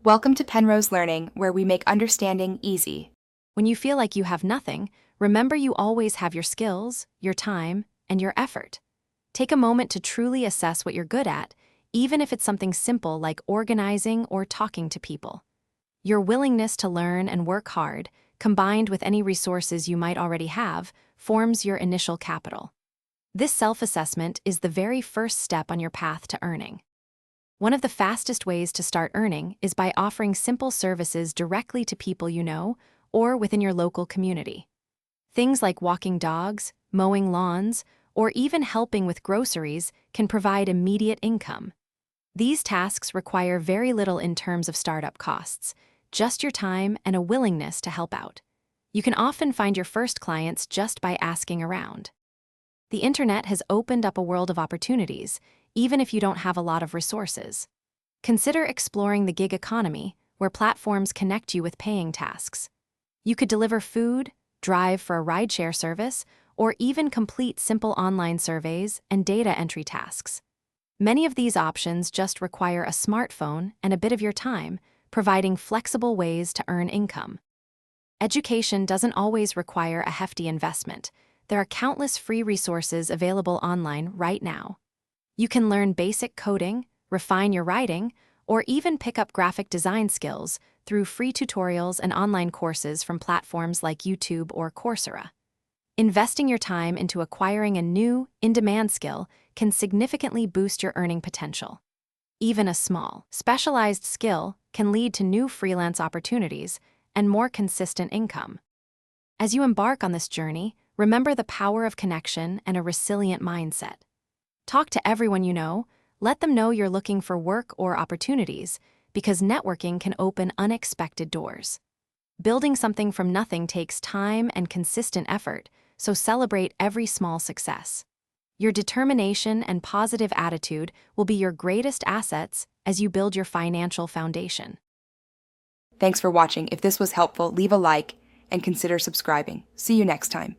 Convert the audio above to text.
Welcome to Penrose Learning, where we make understanding easy. When you feel like you have nothing, remember you always have your skills, your time, and your effort. Take a moment to truly assess what you're good at, even if it's something simple like organizing or talking to people. Your willingness to learn and work hard, combined with any resources you might already have, forms your initial capital. This self-assessment is the very first step on your path to earning. One of the fastest ways to start earning is by offering simple services directly to people you know or within your local community. Things like walking dogs, mowing lawns, or even helping with groceries can provide immediate income. These tasks require very little in terms of startup costs, just your time and a willingness to help out. You can often find your first clients just by asking around. The internet has opened up a world of opportunities, even if you don't have a lot of resources. Consider exploring the gig economy, where platforms connect you with paying tasks. You could deliver food, drive for a rideshare service, or even complete simple online surveys and data entry tasks. Many of these options just require a smartphone and a bit of your time, providing flexible ways to earn income. Education doesn't always require a hefty investment. There are countless free resources available online right now. You can learn basic coding, refine your writing, or even pick up graphic design skills through free tutorials and online courses from platforms like YouTube or Coursera. Investing your time into acquiring a new, in-demand skill can significantly boost your earning potential. Even a small, specialized skill can lead to new freelance opportunities and more consistent income. As you embark on this journey, remember the power of connection and a resilient mindset. Talk to everyone you know, let them know you're looking for work or opportunities, because networking can open unexpected doors. Building something from nothing takes time and consistent effort, so celebrate every small success. Your determination and positive attitude will be your greatest assets as you build your financial foundation. Thanks for watching. If this was helpful, leave a like and consider subscribing. See you next time.